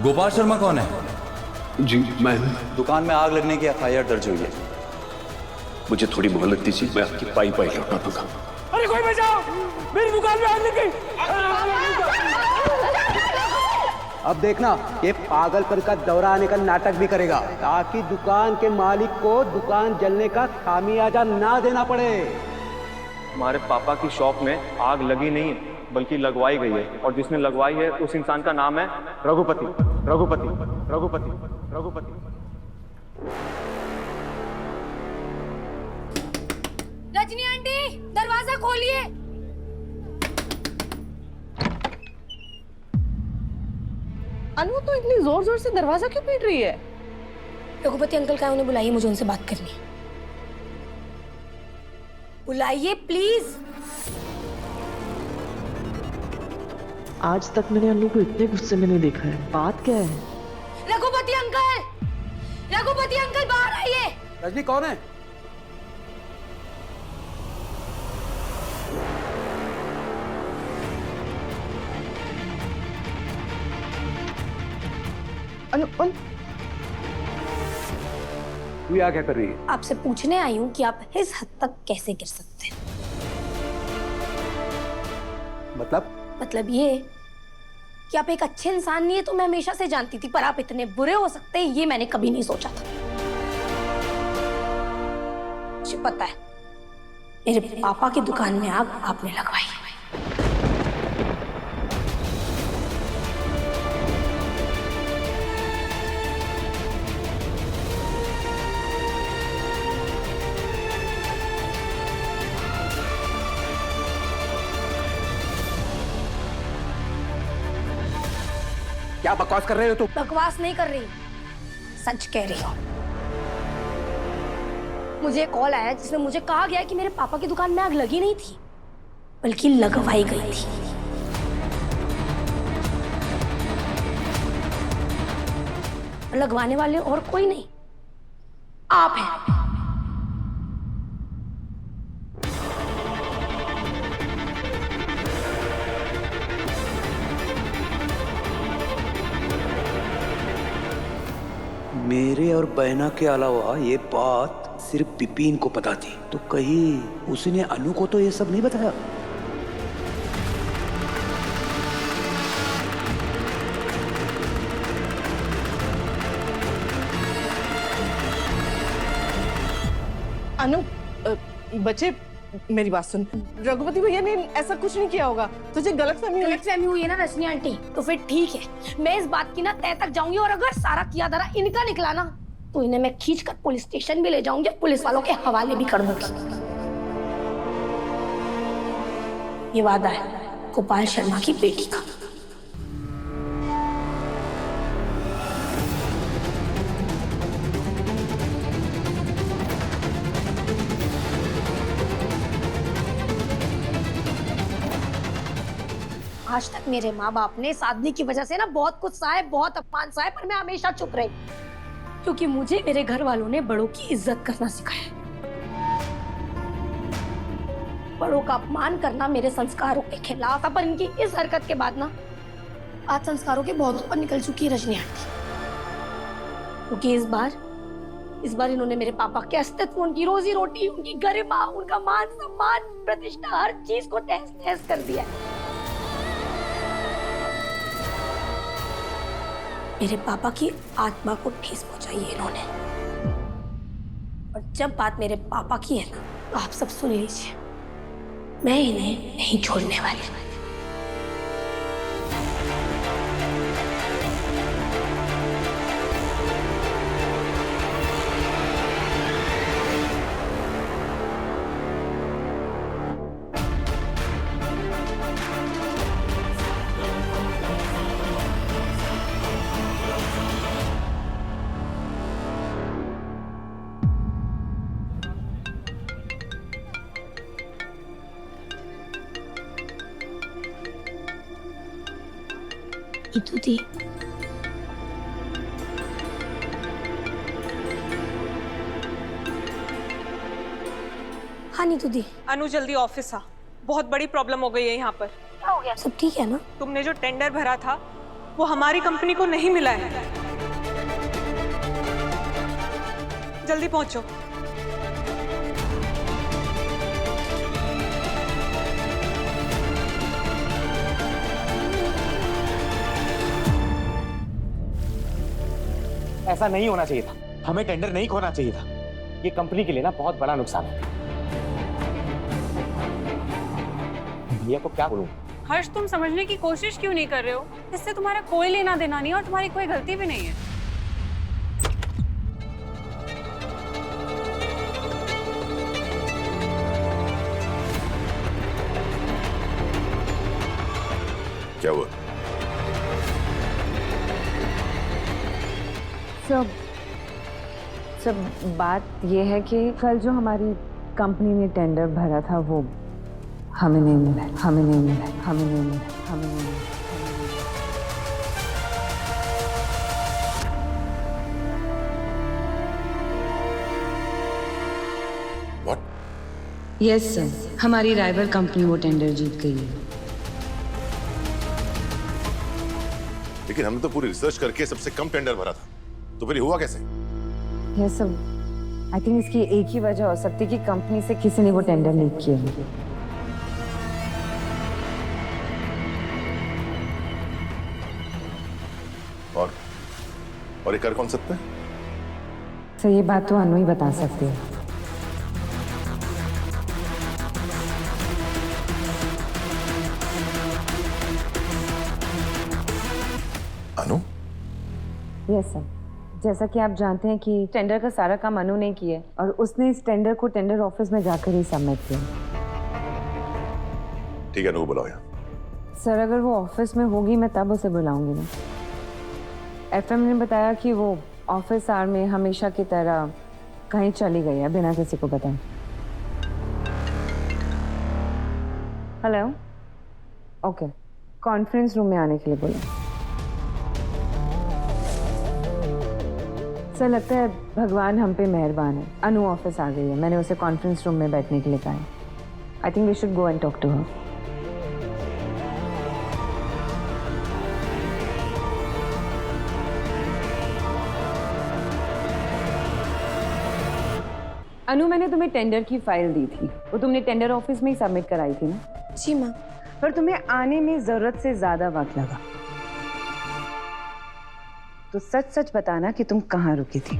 गोपाल शर्मा कौन है? जी मैं हूँ। दुकान में आग लगने की एफआईआर दर्ज हुई है। मुझे थोड़ी मोहलत दीजिए, मैं आपकी पाई पाई लौटा दूंगा। अरे कोई बचाओ, मेरी दुकान में आग लग गई। अब देखना ये पागलपन का दौरा आने का नाटक भी करेगा ताकि दुकान के मालिक को दुकान जलने का खामियाजा ना देना पड़े। हमारे पापा की शॉप में आग लगी नहीं बल्कि लगवाई गई है, और जिसने लगवाई है उस इंसान का नाम है रघुपति। रघुपति रघुपति रघुपति। रजनी आंटी, दरवाजा खोलिए। अनु तो इतनी जोर जोर से दरवाजा क्यों पीट रही है? रघुपति अंकल का उन्हें बुलाइए, मुझे उनसे बात करनी है। बुलाइए प्लीज। आज तक मैंने अनु को इतने गुस्से में नहीं देखा है। बात क्या है? रघुपति अंकल, रघुपति अंकल बाहर आइए। रजनी कौन है? अनु तू यहाँ क्या कर रही है? आपसे पूछने आई हूँ कि आप इस हद तक कैसे गिर सकते हैं। मतलब ये कि आप एक अच्छे इंसान नहीं है तो मैं हमेशा से जानती थी, पर आप इतने बुरे हो सकते हैं ये मैंने कभी नहीं सोचा था। मुझे पता है मेरे पापा की दुकान में आग आपने लगवाई है। क्या बकवास कर रहे हो तुम? बकवास नहीं कर रही, सच कह रही हूँ। मुझे कॉल आया जिसमें मुझे कहा गया कि मेरे पापा की दुकान में आग लगी नहीं थी बल्कि लगवाई गई थी। लगवाने वाले और कोई नहीं, आप हैं। मेरे और बहना के अलावा ये बात सिर्फ पिपीन को पता थी, तो कहीं उसने अनु को तो ये सब नहीं बताया? अनु बच्चे मेरी बात सुन। रघुपति भैया ने ऐसा कुछ नहीं किया होगा, तुझे गलतफहमी हुई है ना रजनी आंटी, तो फिर ठीक है, मैं इस बात की ना तय तक जाऊंगी, और अगर सारा किया धरा इनका निकला ना तो इन्हें मैं खींच कर पुलिस स्टेशन भी ले जाऊंगी, पुलिस वालों के हवाले भी कर दूंगी। ये वादा है गोपाल शर्मा की बेटी का। आज तक मेरे माँ बाप ने इस आदमी की वजह से ना बहुत कुछ सहा, बहुत अपमान सहा, पर मैं हमेशा चुप रही क्योंकि मुझे मेरे घर वालों ने बड़ों की इज्जत करना सिखाया। बड़ों का अपमान करना मेरे संस्कारों के खिलाफ था, पर इनकी इस हरकत के बाद ना आज संस्कारों के बहुत ऊपर निकल चुकी है रजनी आंटी। क्योंकि इस बार इन्होंने मेरे पापा के अस्तित्व, उनकी रोजी रोटी, उनकी गरिमा, उनका मान सम्मान, प्रतिष्ठा, हर चीज को तहस नहस कर दिया। मेरे पापा की आत्मा को ठेस पहुंचाई है इन्होंने। और जब बात मेरे पापा की है ना, तो आप सब सुन लीजिए, मैं इन्हें नहीं छोड़ने वाली। नीतू दी, हाँ नीतू दी। अनु जल्दी ऑफिस आ, बहुत बड़ी प्रॉब्लम हो गई है यहाँ पर। क्या हो गया? सब ठीक है ना? तुमने जो टेंडर भरा था वो हमारी कंपनी को नहीं मिला है। जल्दी पहुंचो। ऐसा नहीं होना चाहिए था, हमें टेंडर नहीं खोना चाहिए था। ये कंपनी के लिए ना बहुत बड़ा नुकसान है। भैया को क्या बोलूं? हर्ष, तुम समझने की कोशिश क्यों नहीं कर रहे हो? इससे तुम्हारा कोई लेना देना नहीं और तुम्हारी कोई गलती भी नहीं है। क्या हुआ? सब बात ये है कि कल जो हमारी कंपनी ने टेंडर भरा था वो हमें नहीं मिला, हमें नहीं मिला, हमें नहीं मिला, हमें नहीं मिला। What? यस सर, हमारी राइवल कंपनी वो टेंडर जीत गई है। लेकिन हमने तो पूरी रिसर्च करके सबसे कम टेंडर भरा था, तो फिर ये हुआ कैसे? यस सर, आई थिंक इसकी एक ही वजह हो सकती है कि कंपनी से किसी ने वो टेंडर लीक किया है। और ये कर कौन सकता है? सर ये बात तो अनु ही बता सकती है। अनु? यस सर, जैसा कि आप जानते हैं कि टेंडर का सारा काम अनु ने किया है और उसने इस टेंडर को टेंडर ऑफिस में जाकर ही सबमिट किया। ठीक है, अनु को बुलाओ यहाँ। सर अगर वो ऑफिस में होगी मैं तब उसे बुलाऊंगी ना। एफएम ने बताया कि वो ऑफिस आवर में हमेशा की तरह कहीं चली गई है बिना किसी को बताए। हेलो, ओके, कॉन्फ्रेंस रूम में आने के लिए बोला। सर लगता है भगवान हम पे मेहरबान है, अनु ऑफिस आ गई है। मैंने उसे कॉन्फ्रेंस रूम में बैठने के लिए कहा है। I think we should go and talk to her. Anu, मैंने तुम्हें टेंडर की फाइल दी थी, वो तुमने टेंडर ऑफिस में ही सबमिट कराई थी ना? जी मैम। पर तुम्हें आने में जरूरत से ज्यादा वक्त लगा, तो सच सच बताना कि तुम कहाँ रुकी थी।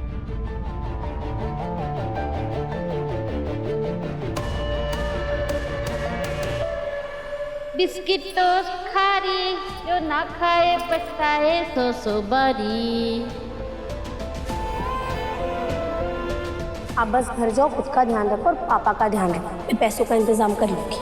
बिस्किट तो खारी, जो ना खाए पछताए सो बारी। आप बस घर जाओ, खुद का ध्यान रखो और पापा का ध्यान रखो। मैं पैसों का इंतजाम कर लूंगी।